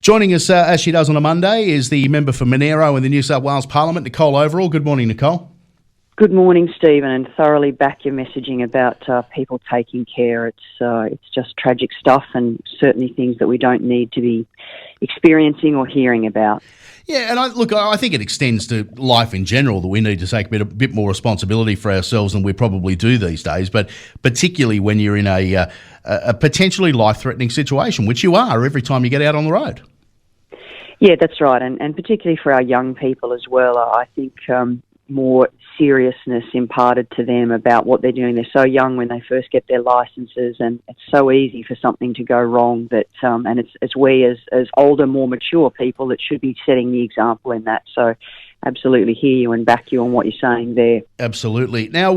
Joining us, as she does on a Monday, is the member for Monaro in the New South Wales Parliament, Nichole Overall. Good morning, Nichole. Good morning, Stephen, and thoroughly back your messaging about people taking care. It's just tragic stuff and certainly things that we don't need to be experiencing or hearing about. Yeah, and I think it extends to life in general that we need to take a bit more responsibility for ourselves than we probably do these days, but particularly when you're in a potentially life-threatening situation, which you are every time you get out on the road. Yeah, that's right, and particularly for our young people as well. I think more seriousness imparted to them about what they're doing. They're so young when they first get their licences, and it's so easy for something to go wrong that, and it's we as older, more mature people that should be setting the example in that. So absolutely hear you and back you on what you're saying there. Absolutely. Now,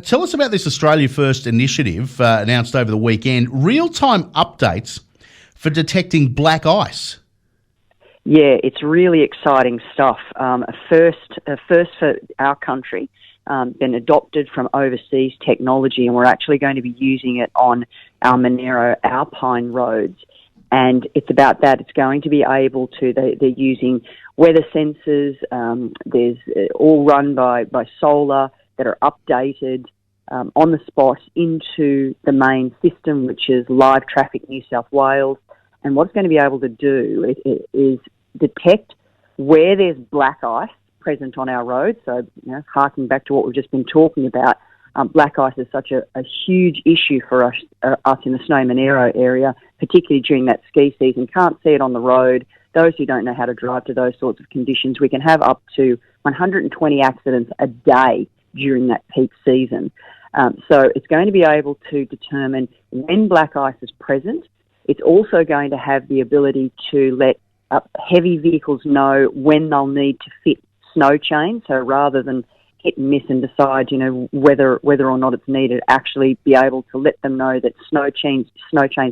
tell us about this Australia First initiative announced over the weekend, real-time updates for detecting black ice. Yeah, it's really exciting stuff. A first for our country, been adopted from overseas technology, and we're actually going to be using it on our Monaro Alpine roads. And it's about that. It's going to be able to, they're using weather sensors. There's all run by solar that are updated on the spot into the main system, which is Live Traffic New South Wales. And what it's going to be able to do is detect where there's black ice present on our roads. So, harking back to what we've just been talking about, black ice is such a huge issue for us in the Snow Monaro area, particularly during that ski season. Can't see it on the road. Those who don't know how to drive to those sorts of conditions, we can have up to 120 accidents a day during that peak season. So it's going to be able to determine when black ice is present. It's also going to have the ability to let heavy vehicles know when they'll need to fit snow chains. So rather than hit and miss and decide, whether or not it's needed, actually be able to let them know that snow chains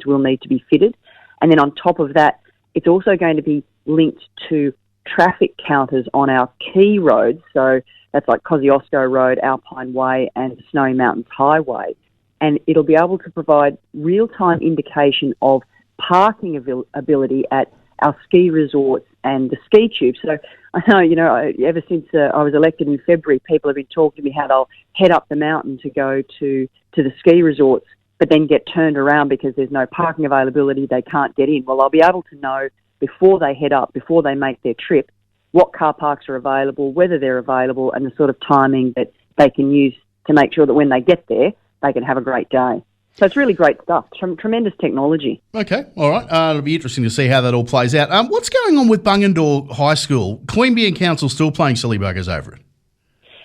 will need to be fitted. And then on top of that, it's also going to be linked to traffic counters on our key roads. So that's like Kosciuszko Road, Alpine Way, and Snowy Mountains Highway. And it'll be able to provide real-time indication of parking ability at our ski resorts and the ski tubes. So I know, ever since I was elected in February, people have been talking to me how they'll head up the mountain to go to the ski resorts, but then get turned around because there's no parking availability, they can't get in. Well, I'll be able to know before they head up, before they make their trip, what car parks are available, whether they're available, and the sort of timing that they can use to make sure that when they get there, they can have a great day. So it's really great stuff, tremendous technology. Okay, all right. It'll be interesting to see how that all plays out. What's going on with Bungendore High School? Queanbeyan Council still playing silly buggers over it?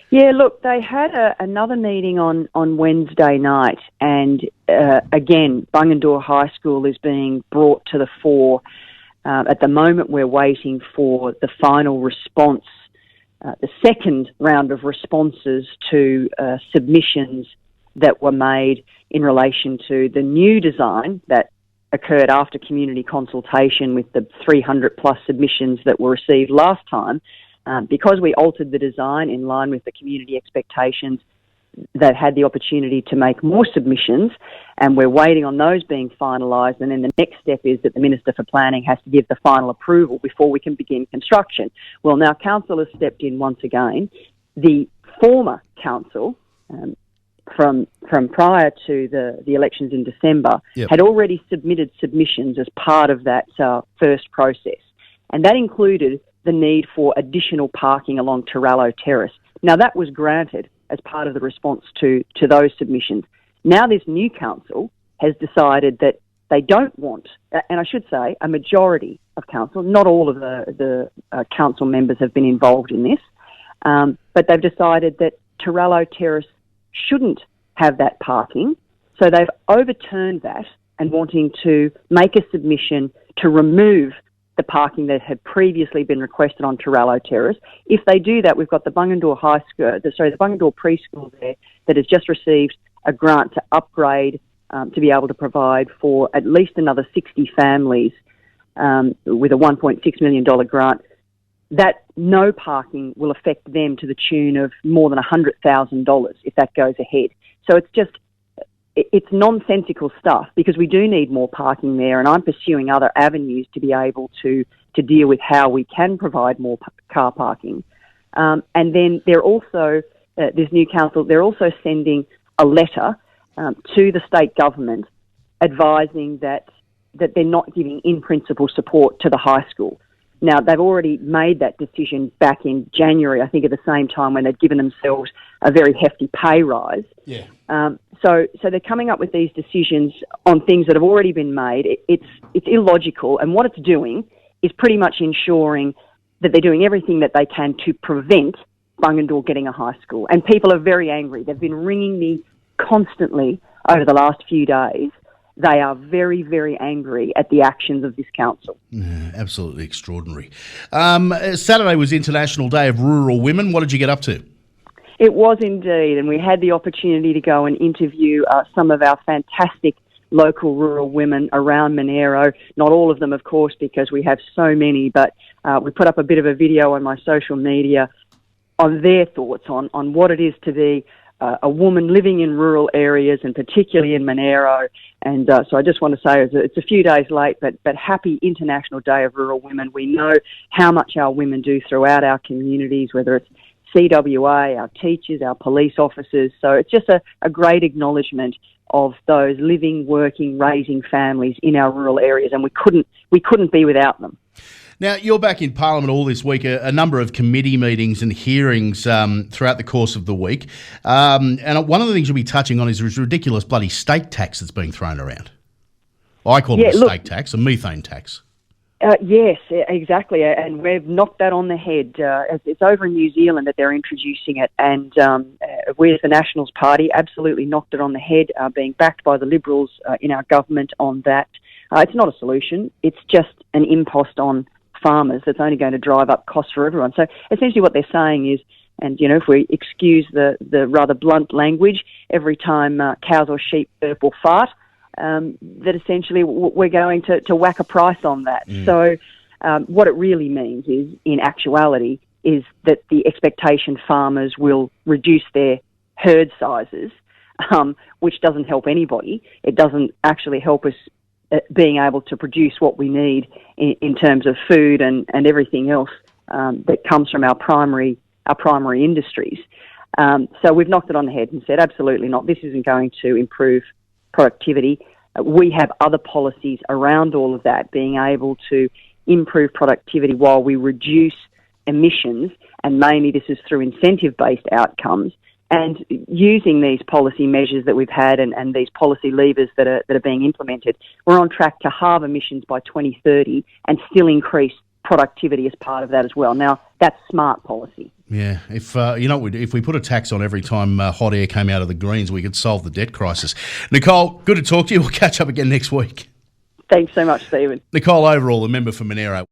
Yeah, look, they had another meeting on Wednesday night, and again, Bungendore High School is being brought to the fore. At the moment, we're waiting for the final response, the second round of responses to submissions that were made in relation to the new design that occurred after community consultation with the 300 plus submissions that were received last time. Because we altered the design in line with the community expectations, they've had the opportunity to make more submissions, and we're waiting on those being finalised. And then the next step is that the Minister for Planning has to give the final approval before we can begin construction. Well, now Council has stepped in once again. The former Council, from prior to the elections in December, had already submitted submissions as part of that first process. And that included the need for additional parking along Torello Terrace. Now, that was granted as part of the response to those submissions. Now this new council has decided that they don't want, and I should say a majority of council, not all of the council members have been involved in this, but they've decided that Torello Terrace shouldn't have that parking. So they've overturned that and wanting to make a submission to remove the parking that had previously been requested on Torello Terrace. If they do that, we've got the Bungendore the Bungendore preschool there that has just received a grant to upgrade to be able to provide for at least another 60 families with a $1.6 million grant. That no parking will affect them to the tune of more than $100,000 if that goes ahead. So it's just it's nonsensical stuff, because we do need more parking there, and I'm pursuing other avenues to be able to deal with how we can provide more car parking. And then they're also, this new council, they're also sending a letter to the state government advising that they're not giving in-principle support to the high school. Now, they've already made that decision back in January, I think at the same time when they'd given themselves a very hefty pay rise. Yeah. So they're coming up with these decisions on things that have already been made. It's illogical, and what it's doing is pretty much ensuring that they're doing everything that they can to prevent Bungendore getting a high school. And people are very angry. They've been ringing me constantly over the last few days. They are very, very angry at the actions of this council. Yeah, absolutely extraordinary. Saturday was International Day of Rural Women. What did you get up to? It was indeed, and we had the opportunity to go and interview some of our fantastic local rural women around Monaro. Not all of them, of course, because we have so many, but we put up a bit of a video on my social media on their thoughts on what it is to be a woman living in rural areas, and particularly in Monaro. And so I just want to say it's a few days late, but happy International Day of Rural Women. We know how much our women do throughout our communities, whether it's CWA, our teachers, our police officers. So it's just a great acknowledgement of those living, working, raising families in our rural areas, and we couldn't be without them. Now, you're back in Parliament all this week, a number of committee meetings and hearings throughout the course of the week. And one of the things you'll be touching on is this ridiculous bloody steak tax that's being thrown around. I call it a steak tax, a methane tax. Yes, exactly, and we've knocked that on the head. It's over in New Zealand that they're introducing it, and we as the Nationals Party absolutely knocked it on the head, being backed by the Liberals in our government on that. It's not a solution. It's just an impost on farmers that's only going to drive up costs for everyone. So essentially what they're saying is, and if we excuse the rather blunt language, every time cows or sheep burp or fart, that essentially we're going to whack a price on that. So what it really means is, in actuality, is that the expectation farmers will reduce their herd sizes, which doesn't help anybody. It doesn't actually help us being able to produce what we need in terms of food and everything else that comes from our primary industries. So we've knocked it on the head and said, absolutely not. This isn't going to improve productivity. We have other policies around all of that, being able to improve productivity while we reduce emissions, and mainly this is through incentive-based outcomes. And using these policy measures that we've had and these policy levers that are being implemented, we're on track to halve emissions by 2030 and still increase productivity as part of that as well. Now, that's smart policy. Yeah, if we put a tax on every time hot air came out of the greens, we could solve the debt crisis. Nichole, good to talk to you. We'll catch up again next week. Thanks so much, Stephen. Nichole Overall, a member for Monaro.